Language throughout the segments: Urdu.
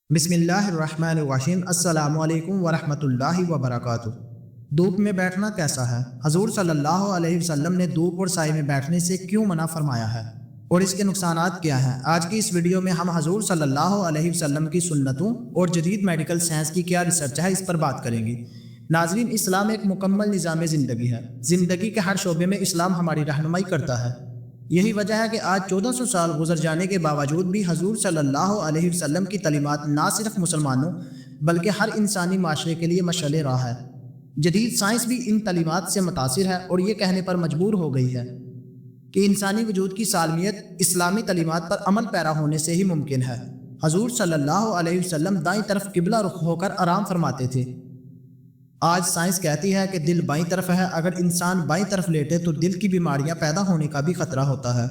بسم اللہ الرحمن الرحیم۔ السلام علیکم ورحمۃ اللہ وبرکاتہ۔ دھوپ میں بیٹھنا کیسا ہے؟ حضور صلی اللہ علیہ وسلم نے دھوپ اور سائے میں بیٹھنے سے کیوں منع فرمایا ہے اور اس کے نقصانات کیا ہیں؟ آج کی اس ویڈیو میں ہم حضور صلی اللہ علیہ وسلم کی سنتوں اور جدید میڈیکل سائنس کی کیا ریسرچ ہے اس پر بات کریں گے۔ ناظرین، اسلام ایک مکمل نظام زندگی ہے۔ زندگی کے ہر شعبے میں اسلام ہماری رہنمائی کرتا ہے۔ یہی وجہ ہے کہ آج 1400 سال گزر جانے کے باوجود بھی حضور صلی اللہ علیہ وسلم کی تعلیمات نہ صرف مسلمانوں بلکہ ہر انسانی معاشرے کے لیے مشعل راہ ہے۔ جدید سائنس بھی ان تعلیمات سے متاثر ہے اور یہ کہنے پر مجبور ہو گئی ہے کہ انسانی وجود کی سالمیت اسلامی تعلیمات پر عمل پیرا ہونے سے ہی ممکن ہے۔ حضور صلی اللہ علیہ وسلم دائیں طرف قبلہ رخ ہو کر آرام فرماتے تھے۔ آج سائنس کہتی ہے کہ دل بائیں طرف ہے۔ اگر انسان بائیں طرف لیٹے تو دل کی بیماریاں پیدا ہونے کا بھی خطرہ ہوتا ہے،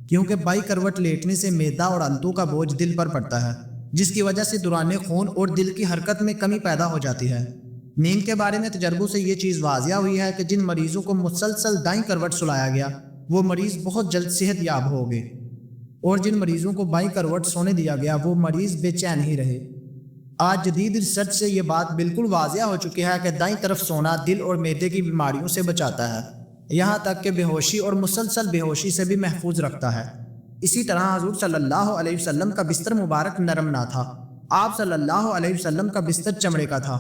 کیونکہ بائیں کروٹ لیٹنے سے معدہ اور انتوں کا بوجھ دل پر پڑتا ہے، جس کی وجہ سے دوران خون اور دل کی حرکت میں کمی پیدا ہو جاتی ہے۔ نیند کے بارے میں تجربوں سے یہ چیز واضح ہوئی ہے کہ جن مریضوں کو مسلسل دائیں کروٹ سلایا گیا وہ مریض بہت جلد صحت یاب ہو گئے، اور جن مریضوں کو بائیں کروٹ سونے دیا گیا وہ مریض بے چین ہی رہے۔ آج جدید ریسرچ سے یہ بات بالکل واضح ہو چکی ہے کہ دائیں طرف سونا دل اور معدے کی بیماریوں سے بچاتا ہے، یہاں تک کہ بے ہوشی اور مسلسل بے ہوشی سے بھی محفوظ رکھتا ہے۔ اسی طرح حضور صلی اللہ علیہ وسلم کا بستر مبارک نرم نہ تھا۔ آپ صلی اللہ علیہ وسلم کا بستر چمڑے کا تھا۔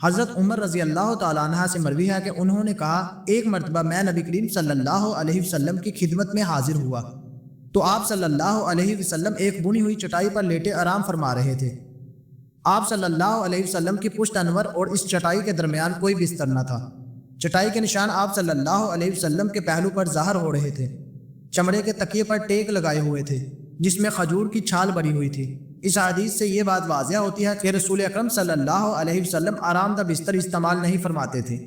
حضرت عمر رضی اللہ تعالیٰ عنہ سے مروی ہے کہ انہوں نے کہا، ایک مرتبہ میں نبی کریم صلی اللہ علیہ وسلم کی خدمت میں حاضر ہوا تو آپ صلی اللہ علیہ وسلم ایک بنی ہوئی چٹائی پر لیٹے آرام فرما رہے تھے۔ آپ صلی اللہ علیہ وسلم کی پشت انور اور اس چٹائی کے درمیان کوئی بستر نہ تھا۔ چٹائی کے نشان آپ صلی اللہ علیہ وسلم کے پہلو پر ظاہر ہو رہے تھے۔ چمڑے کے تکیے پر ٹیک لگائے ہوئے تھے جس میں کھجور کی چھال بری ہوئی تھی۔ اس حدیث سے یہ بات واضح ہوتی ہے کہ رسول اکرم صلی اللہ علیہ وسلم آرام دہ بستر استعمال نہیں فرماتے تھے۔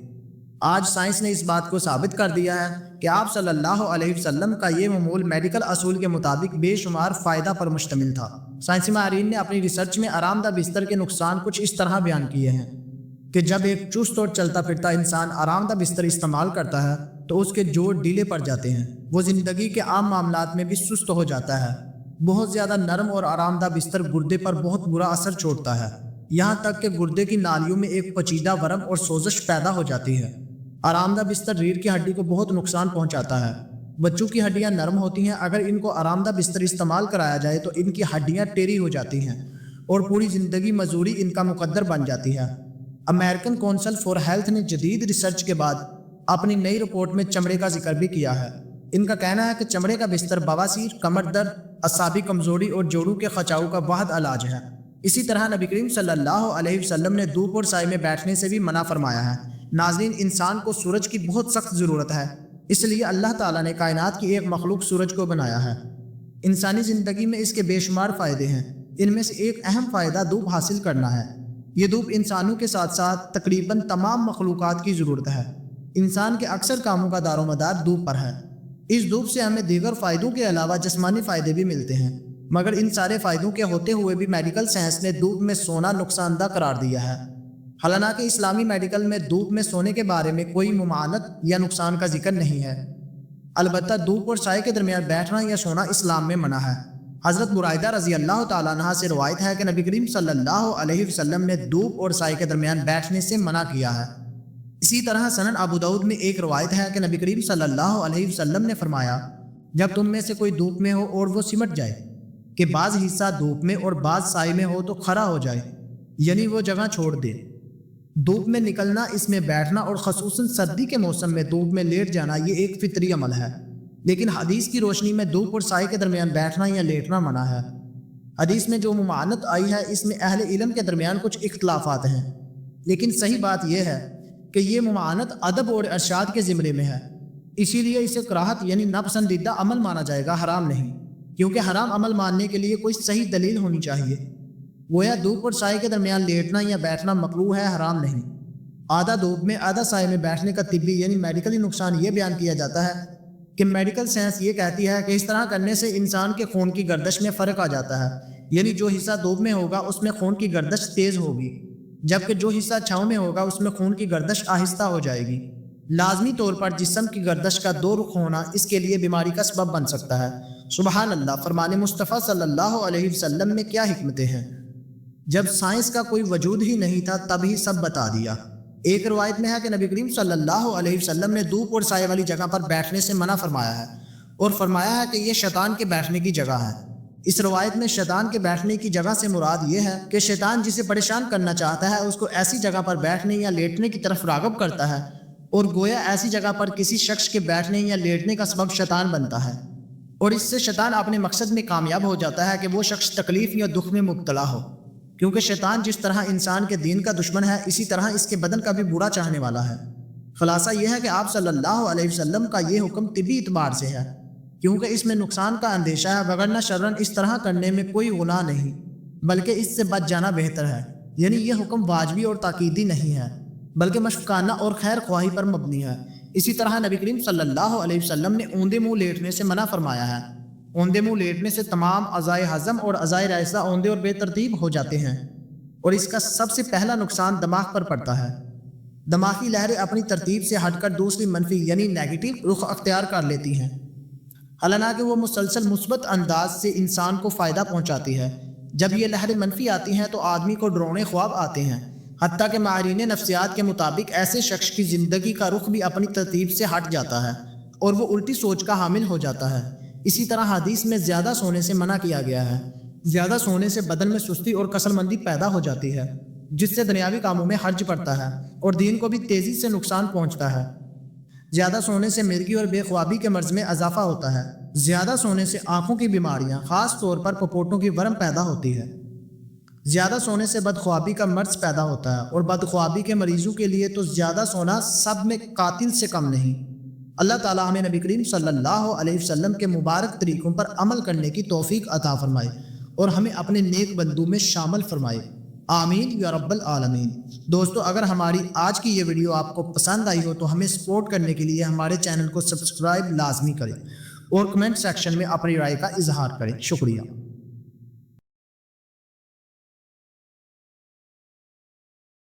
آج سائنس نے اس بات کو ثابت کر دیا ہے کہ آپ صلی اللہ علیہ وسلم کا یہ معمول میڈیکل اصول کے مطابق بے شمار فائدہ پر مشتمل تھا۔ سائنسی ماہرین نے اپنی ریسرچ میں آرام دہ بستر کے نقصان کچھ اس طرح بیان کیے ہیں کہ جب ایک چست اور چلتا پھرتا انسان آرام دہ بستر استعمال کرتا ہے تو اس کے جوڑ ڈھیلے پڑ جاتے ہیں، وہ زندگی کے عام معاملات میں بھی سست ہو جاتا ہے۔ بہت زیادہ نرم اور آرام دہ بستر گردے پر بہت برا اثر چھوڑتا ہے، یہاں تک کہ گردے کی نالیوں میں ایک پیچیدہ ورم اور سوزش پیدا ہو جاتی ہے۔ آرام دہ بستر ریڑھ کی ہڈی کو بہت نقصان پہنچاتا ہے۔ بچوں کی ہڈیاں نرم ہوتی ہیں، اگر ان کو آرام دہ بستر استعمال کرایا جائے تو ان کی ہڈیاں ٹیڑھی ہو جاتی ہیں اور پوری زندگی مزدوری ان کا مقدر بن جاتی ہے۔ امریکن کونسل فار ہیلتھ نے جدید ریسرچ کے بعد اپنی نئی رپورٹ میں چمڑے کا ذکر بھی کیا ہے۔ ان کا کہنا ہے کہ چمڑے کا بستر بواسیر، کمر درد، اعصابی کمزوری اور جوڑوں کے کھچاؤ کا واحد علاج ہے۔ اسی طرح نبی کریم صلی اللہ علیہ وسلم نے دھوپ اور سائے میں بیٹھنے سے بھی منع فرمایا ہے۔ ناظرین، انسان کو سورج کی بہت سخت ضرورت ہے، اس لیے اللہ تعالیٰ نے کائنات کی ایک مخلوق سورج کو بنایا ہے۔ انسانی زندگی میں اس کے بے شمار فائدے ہیں، ان میں سے ایک اہم فائدہ دھوپ حاصل کرنا ہے۔ یہ دھوپ انسانوں کے ساتھ ساتھ تقریباً تمام مخلوقات کی ضرورت ہے۔ انسان کے اکثر کاموں کا دار و مدار دھوپ پر ہے۔ اس دھوپ سے ہمیں دیگر فائدوں کے علاوہ جسمانی فائدے بھی ملتے ہیں، مگر ان سارے فائدوں کے ہوتے ہوئے بھی میڈیکل سائنس نے دھوپ میں سونا نقصان دہ قرار دیا ہے۔ حالانکہ اسلامی میڈیکل میں دھوپ میں سونے کے بارے میں کوئی ممانعت یا نقصان کا ذکر نہیں ہے، البتہ دھوپ اور سائے کے درمیان بیٹھنا یا سونا اسلام میں منع ہے۔ حضرت برائدہ رضی اللہ تعالیٰ عنہ سے روایت ہے کہ نبی کریم صلی اللہ علیہ وسلم نے دھوپ اور سائے کے درمیان بیٹھنے سے منع کیا ہے۔ اسی طرح سنن ابو داؤد میں ایک روایت ہے کہ نبی کریم صلی اللہ علیہ وسلم نے فرمایا، جب تم میں سے کوئی دھوپ میں ہو اور وہ سمٹ جائے کہ بعض حصہ دھوپ میں اور بعض سائے میں ہو تو کھڑا ہو جائے، یعنی وہ جگہ چھوڑ دے۔ دھوپ میں نکلنا، اس میں بیٹھنا اور خصوصاً سردی کے موسم میں دھوپ میں لیٹ جانا یہ ایک فطری عمل ہے، لیکن حدیث کی روشنی میں دھوپ اور سائے کے درمیان بیٹھنا یا لیٹنا منع ہے۔ حدیث میں جو ممانعت آئی ہے اس میں اہل علم کے درمیان کچھ اختلافات ہیں، لیکن صحیح بات یہ ہے کہ یہ ممانعت ادب اور ارشاد کے زمرے میں ہے، اسی لیے اسے کراہت یعنی ناپسندیدہ عمل مانا جائے گا، حرام نہیں، کیونکہ حرام عمل ماننے کے لیے کوئی صحیح دلیل ہونی چاہیے۔ گویا دھوپ اور سائے کے درمیان لیٹنا یا بیٹھنا مکروہ ہے، حرام نہیں۔ آدھا دھوپ میں آدھا سائے میں بیٹھنے کا طبی یعنی میڈیکلی نقصان یہ بیان کیا جاتا ہے کہ میڈیکل سائنس یہ کہتی ہے کہ اس طرح کرنے سے انسان کے خون کی گردش میں فرق آ جاتا ہے، یعنی جو حصہ دھوپ میں ہوگا اس میں خون کی گردش تیز ہوگی، جبکہ جو حصہ چھاؤں میں ہوگا اس میں خون کی گردش آہستہ ہو جائے گی۔ لازمی طور پر جسم کی گردش کا دو رخ ہونا اس کے لیے بیماری کا سبب بن سکتا ہے۔ سبحان اللہ، فرمان مصطفیٰ صلی اللہ علیہ وسلم میں کیا حکمتیں ہیں۔ جب سائنس کا کوئی وجود ہی نہیں تھا تب ہی سب بتا دیا۔ ایک روایت میں ہے کہ نبی کریم صلی اللہ علیہ وسلم نے دھوپ اور سائے والی جگہ پر بیٹھنے سے منع فرمایا ہے اور فرمایا ہے کہ یہ شیطان کے بیٹھنے کی جگہ ہے۔ اس روایت میں شیطان کے بیٹھنے کی جگہ سے مراد یہ ہے کہ شیطان جسے پریشان کرنا چاہتا ہے اس کو ایسی جگہ پر بیٹھنے یا لیٹنے کی طرف راغب کرتا ہے، اور گویا ایسی جگہ پر کسی شخص کے بیٹھنے یا لیٹنے کا سبب شیطان بنتا ہے، اور اس سے شیطان اپنے مقصد میں کامیاب ہو جاتا ہے کہ وہ شخص تکلیف یا دکھ میں مبتلا ہو، کیونکہ شیطان جس طرح انسان کے دین کا دشمن ہے اسی طرح اس کے بدن کا بھی برا چاہنے والا ہے۔ خلاصہ یہ ہے کہ آپ صلی اللہ علیہ وسلم کا یہ حکم طبی اعتبار سے ہے، کیونکہ اس میں نقصان کا اندیشہ ہے، وگرنہ شرعاً اس طرح کرنے میں کوئی گناہ نہیں، بلکہ اس سے بچ جانا بہتر ہے۔ یعنی یہ حکم واجبی اور تاکیدی نہیں ہے، بلکہ مشفقانہ اور خیر خواہی پر مبنی ہے۔ اسی طرح نبی کریم صلی اللہ علیہ وسلم نے اوندے منہ لیٹنے سے منع فرمایا ہے۔ اوندے منہ لیٹنے سے تمام اعضائے ہضم اور اعضائے رائسہ اوندے اور بے ترتیب ہو جاتے ہیں، اور اس کا سب سے پہلا نقصان دماغ پر پڑتا ہے۔ دماغی لہریں اپنی ترتیب سے ہٹ کر دوسری منفی یعنی نیگیٹو رخ اختیار کر لیتی ہیں، حالانکہ وہ مسلسل مثبت انداز سے انسان کو فائدہ پہنچاتی ہے۔ جب یہ لہریں منفی آتی ہیں تو آدمی کو ڈراؤنے خواب آتے ہیں، حتیٰ کہ ماہرین نفسیات کے مطابق ایسے شخص کی زندگی کا رخ بھی اپنی ترتیب سے ہٹ جاتا ہے اور وہ الٹی سوچ کا حامل ہو جاتا ہے۔ اسی طرح حدیث میں زیادہ سونے سے منع کیا گیا ہے۔ زیادہ سونے سے بدن میں سستی اور کسل مندی پیدا ہو جاتی ہے، جس سے دنیاوی کاموں میں حرج پڑتا ہے اور دین کو بھی تیزی سے نقصان پہنچتا ہے۔ زیادہ سونے سے مرگی اور بے خوابی کے مرض میں اضافہ ہوتا ہے۔ زیادہ سونے سے آنکھوں کی بیماریاں، خاص طور پر پپوٹوں کی ورم پیدا ہوتی ہے۔ زیادہ سونے سے بدخوابی کا مرض پیدا ہوتا ہے، اور بدخوابی کے مریضوں کے لیے تو زیادہ سونا سب میں قاتل سے کم نہیں۔ اللہ تعالیٰ ہمیں نبی کریم صلی اللہ علیہ وسلم کے مبارک طریقوں پر عمل کرنے کی توفیق عطا فرمائے اور ہمیں اپنے نیک بندوں میں شامل فرمائے، آمین یا رب العالمین۔ دوستو، اگر ہماری آج کی یہ ویڈیو آپ کو پسند آئی ہو تو ہمیں سپورٹ کرنے کے لیے ہمارے چینل کو سبسکرائب لازمی کریں اور کمنٹ سیکشن میں اپنی رائے کا اظہار کریں۔ شکریہ۔